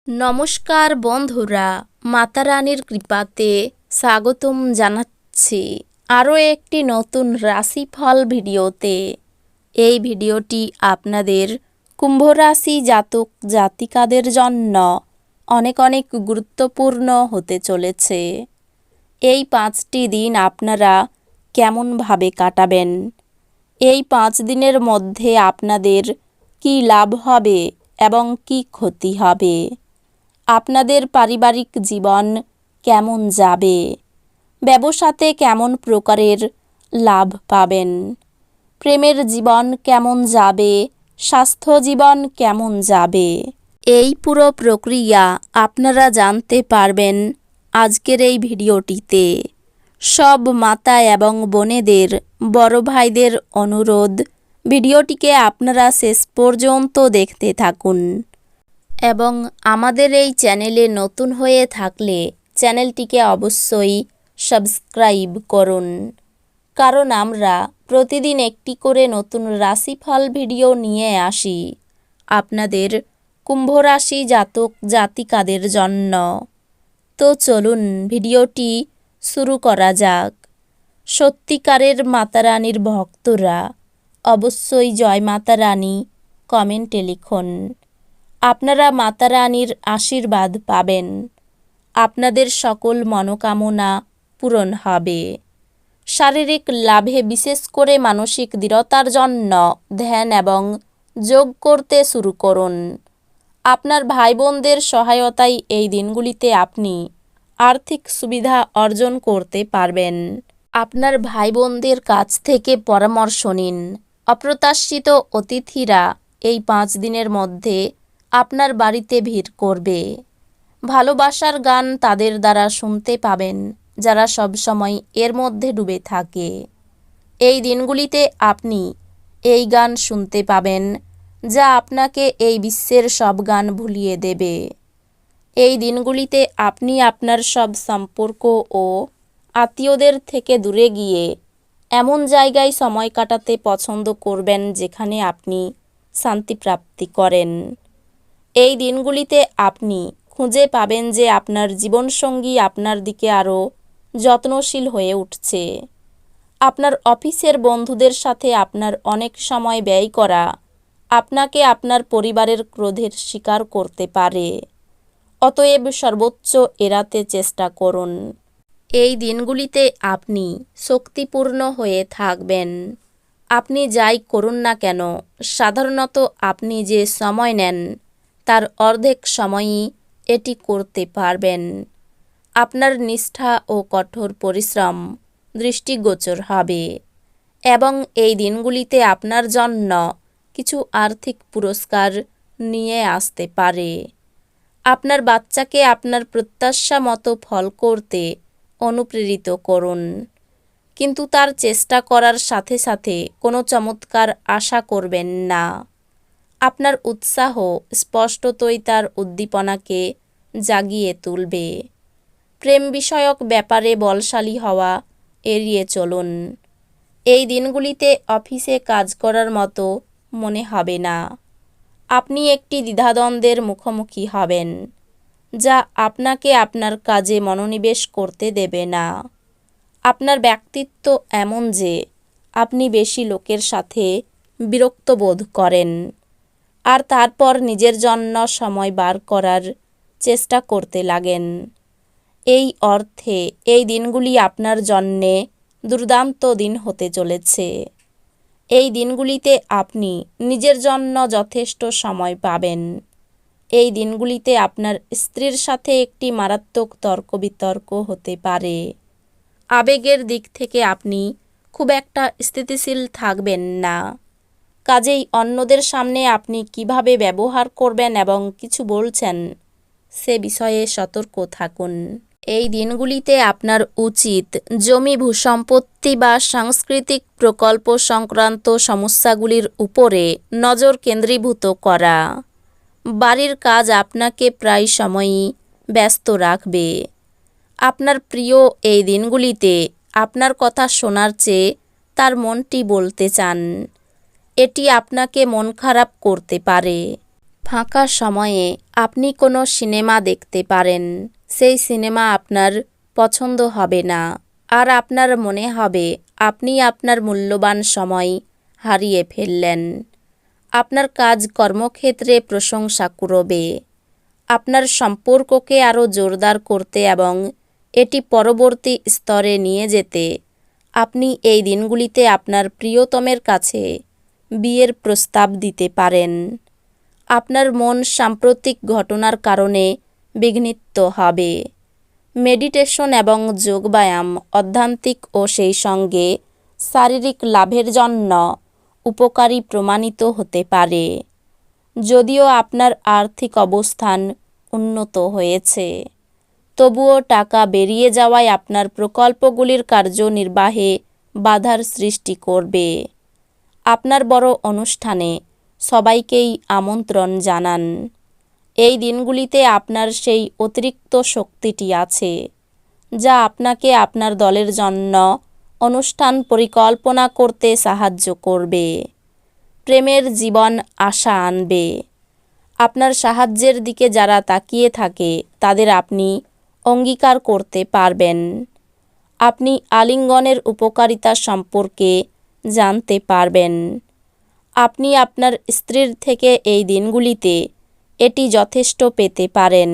নমস্কার বন্ধুরা, মাতা রানীর কৃপাতে স্বাগতম জানাচ্ছি আরও একটি নতুন রাশিফল ভিডিওতে। এই ভিডিওটি আপনাদের কুম্ভ রাশি জাতক জাতিকাদের জন্য অনেক অনেক গুরুত্বপূর্ণ হতে চলেছে। এই 5টি দিন আপনারা কেমনভাবে কাটাবেন, এই 5 দিনের মধ্যে আপনাদের কি লাভ হবে এবং কি ক্ষতি হবে, আপনাদের পারিবারিক জীবন কেমন যাবে, ব্যবসাতে কেমন প্রকারের লাভ পাবেন, প্রেমের জীবন কেমন যাবে, স্বাস্থ্য জীবন কেমন যাবে, এই পুরো প্রক্রিয়া আপনারা জানতে পারবেন আজকের এই ভিডিওটিতে। সব মাতা এবং বোনেদের, বড় ভাইদের অনুরোধ, ভিডিওটিকে আপনারা শেষ পর্যন্ত দেখতে থাকুন এবং আমাদের এই চ্যানেলে নতুন হয়ে থাকলে চ্যানেলটিকে অবশ্যই সাবস্ক্রাইব করুন, কারণ আমরা প্রতিদিন একটি করে নতুন রাশিফল ভিডিও নিয়ে আসি আপনাদের কুম্ভ রাশি জাতক জাতিকাদের জন্য। তো চলুন ভিডিওটি শুরু করা যাক। সত্যিকারের মাতা রানীর ভক্তরা অবশ্যই জয় মাতা রানী কমেন্টে লিখুন। আপনারা মাতা রানীর আশীর্বাদ পাবেন, আপনাদের সকল মনোকামনা পূরণ হবে। শারীরিক লাভে, বিশেষ করে মানসিক দৃঢ়তার জন্য ধ্যান এবং যোগ করতে শুরু করুন। আপনার ভাই বোনদের সহায়তায় এই দিনগুলিতে আপনি আর্থিক সুবিধা অর্জন করতে পারবেন। আপনার ভাই বোনদের কাছ থেকে পরামর্শ নিন। অপ্রত্যাশিত অতিথিরা এই 5 দিনের মধ্যে আপনার বাড়িতে ভিড় করবে। ভালোবাসার গান তাদের দ্বারা শুনতে পাবেন যারা সবসময় এর মধ্যে ডুবে থাকে। এই দিনগুলিতে আপনি এই গান শুনতে পাবেন যা আপনাকে এই বিশ্বের সব গান ভুলিয়ে দেবে। এই দিনগুলিতে আপনি আপনার সব সম্পর্ক ও আত্মীয়দের থেকে দূরে গিয়ে এমন জায়গায় সময় কাটাতে পছন্দ করবেন যেখানে আপনি শান্তি প্রাপ্তি করেন। এই দিনগুলিতে আপনি খুঁজে পাবেন যে আপনার জীবনসঙ্গী আপনার দিকে আরও যত্নশীল হয়ে উঠছে। আপনার অফিসের বন্ধুদের সাথে আপনার অনেক সময় ব্যয় করা আপনাকে আপনার পরিবারের ক্রোধের শিকার করতে পারে। অতএব সর্বোচ্চ এড়াতে চেষ্টা করুন। এই দিনগুলিতে আপনি শক্তিপূর্ণ হয়ে থাকবেন। আপনি যাই করুন না কেন, সাধারণত আপনি যে সময় নেন তার অর্ধেক সময়ই এটি করতে পারবেন। আপনার নিষ্ঠা ও কঠোর পরিশ্রম দৃষ্টিগোচর হবে এবং এই দিনগুলিতে আপনার জন্য কিছু আর্থিক পুরস্কার নিয়ে আসতে পারে। আপনার বাচ্চাকে আপনার প্রত্যাশা মতো ফল করতে অনুপ্রেরিত করুন, কিন্তু তার চেষ্টা করার সাথে সাথে কোনো চমৎকার আশা করবেন না। আপনার উৎসাহ স্পষ্টতই তার উদ্দীপনাকে জাগিয়ে তুলবে। প্রেম বিষয়ক ব্যাপারে বলশালী হওয়া এড়িয়ে চলুন। এই দিনগুলিতে অফিসে কাজ করার মতো মনে হবে না। আপনি একটি দ্বিধাদ্বন্দ্বের মুখোমুখি হবেন যা আপনাকে আপনার কাজে মনোনিবেশ করতে দেবে না। আপনার ব্যক্তিত্ব এমন যে আপনি বেশি লোকের সাথে বিরক্ত বোধ করেন আর তারপর নিজের জন্য সময় বার করার চেষ্টা করতে লাগেন। এই অর্থে এই দিনগুলি আপনার জন্যে দুর্দান্ত দিন হতে চলেছে। এই দিনগুলিতে আপনি নিজের জন্য যথেষ্ট সময় পাবেন। এই দিনগুলিতে আপনার স্ত্রীর সাথে একটি মারাত্মক তর্ক বিতর্ক হতে পারে। আবেগের দিক থেকে আপনি খুব একটা স্থিতিশীল থাকবেন না। কাজেই অন্যদের সামনে আপনি কিভাবে ব্যবহার করবেন এবং কিছু বলছেন সে বিষয়ে সতর্ক থাকুন। এই দিনগুলিতে আপনার উচিত জমি, ভূসম্পত্তি বা সাংস্কৃতিক প্রকল্প সংক্রান্ত সমস্যাগুলির উপরে নজর কেন্দ্রীভূত করা। বাড়ির কাজ আপনাকে প্রায় সময়ই ব্যস্ত রাখবে। আপনার প্রিয় এই দিনগুলিতে আপনার কথা শোনার চেয়ে তার মনটি বলতে চান। এটি আপনাকে মন খারাপ করতে পারে। ফাঁকা সময়ে আপনি কোনো সিনেমা দেখতে পারেন। সেই সিনেমা আপনার পছন্দ হবে না, আর আপনার মনে হবে আপনি আপনার মূল্যবান সময় হারিয়ে ফেললেন। আপনার কাজ কর্মক্ষেত্রে প্রশংসা কুড়োবে। আপনার সম্পর্ককে আরও জোরদার করতে এবং এটি পরবর্তী স্তরে নিয়ে যেতে আপনি এই দিনগুলিতে আপনার প্রিয়তমের কাছে বিয়ের প্রস্তাব দিতে পারেন। আপনার মন সাম্প্রতিক ঘটনার কারণে বিঘ্নিত হবে। মেডিটেশন এবং যোগব্যায়াম আধ্যাত্মিক ও সেই সঙ্গে শারীরিক লাভের জন্য উপকারী প্রমাণিত হতে পারে। যদিও আপনার আর্থিক অবস্থান উন্নত হয়েছে, তবুও টাকা বেরিয়ে যাওয়ায় আপনার প্রকল্পগুলির কার্যনির্বাহে বাধার সৃষ্টি করবে। আপনার বড় অনুষ্ঠানে সবাইকেই আমন্ত্রণ জানান। এই দিনগুলিতে আপনার সেই অতিরিক্ত শক্তিটি আছে যা আপনাকে আপনার দলের জন্য অনুষ্ঠান পরিকল্পনা করতে সাহায্য করবে। প্রেমের জীবন আশা আনবে। আপনার সাহায্যের দিকে যারা তাকিয়ে থাকে তাদের আপনি অঙ্গীকার করতে পারবেন। আপনি আলিঙ্গনের উপকারিতা সম্পর্কে জানতে পারবেন। আপনি আপনার স্ত্রীর থেকে এই দিনগুলিতে এটি যথেষ্ট পেতে পারেন।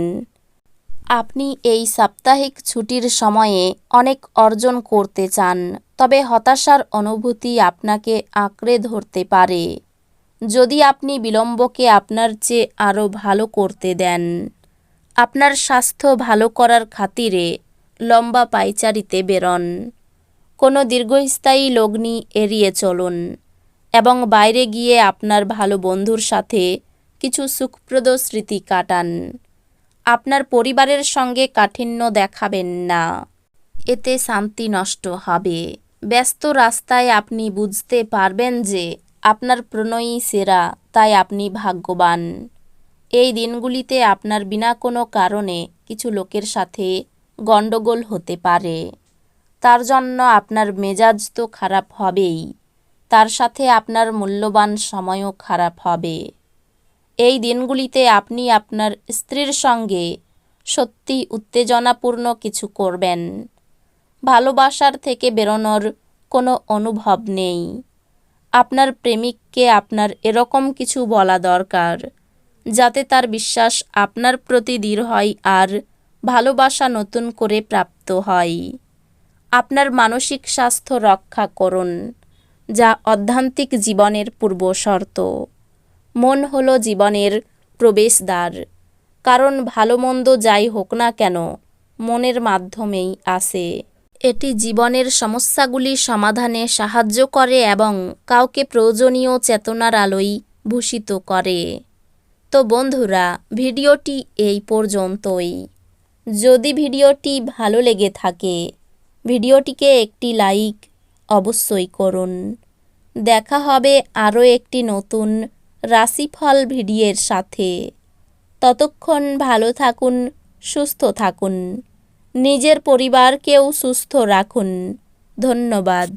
আপনি এই সাপ্তাহিক ছুটির সময়ে অনেক অর্জন করতে চান, তবে হতাশার অনুভূতি আপনাকে আঁকড়ে ধরতে পারে যদি আপনি বিলম্বকে আপনার চেয়ে আরও ভালো করতে দেন। আপনার স্বাস্থ্য ভালো করার খাতিরে লম্বা পায়চারিতে বেরোন। কোনো দীর্ঘস্থায়ী লগ্নি এড়িয়ে চলুন এবং বাইরে গিয়ে আপনার ভালো বন্ধুর সাথে কিছু সুখপ্রদ স্মৃতি কাটান। আপনার পরিবারের সঙ্গে কাঠিন্য দেখাবেন না, এতে শান্তি নষ্ট হবে। ব্যস্ত রাস্তায় আপনি বুঝতে পারবেন যে আপনার প্রণয়ী সেরা, তাই আপনি ভাগ্যবান। এই দিনগুলিতে আপনার বিনা কোনো কারণে কিছু লোকের সাথে গণ্ডগোল হতে পারে। তার জন্য আপনার মেজাজ তো খারাপ হবেই, তার সাথে আপনার মূল্যবান সময়ও খারাপ হবে। এই দিনগুলিতে আপনি আপনার স্ত্রীর সঙ্গে সত্যি উত্তেজনাপূর্ণ কিছু করবেন। ভালোবাসার থেকে বেরোনোর কোনো অনুভব নেই। আপনার প্রেমিককে আপনার এরকম কিছু বলা দরকার যাতে তার বিশ্বাস আপনার প্রতি দৃঢ় হয় আর ভালোবাসা নতুন করে প্রাপ্ত হয়। আপনার মানসিক স্বাস্থ্য রক্ষা করুন, যা আধ্যাত্মিক জীবনের পূর্বশর্ত। মন হলো জীবনের প্রবেশদ্বার, কারণ ভালো মন্দ যাই হোক না কেন মনের মাধ্যমেই আসে। এটি জীবনের সমস্যাগুলি সমাধানে সাহায্য করে এবং কাউকে প্রয়োজনীয় চেতনার আলোয় ভূষিত করে। তো বন্ধুরা, ভিডিওটি এই পর্যন্তই। যদি ভিডিওটি ভালো লেগে থাকে ভিডিওটিকে একটি লাইক অবশ্যই করুন। দেখা হবে আরও একটি নতুন রাশিফল ভিডিওর সাথে। ততক্ষণ ভালো থাকুন, সুস্থ থাকুন, নিজের পরিবারকেও সুস্থ রাখুন। ধন্যবাদ।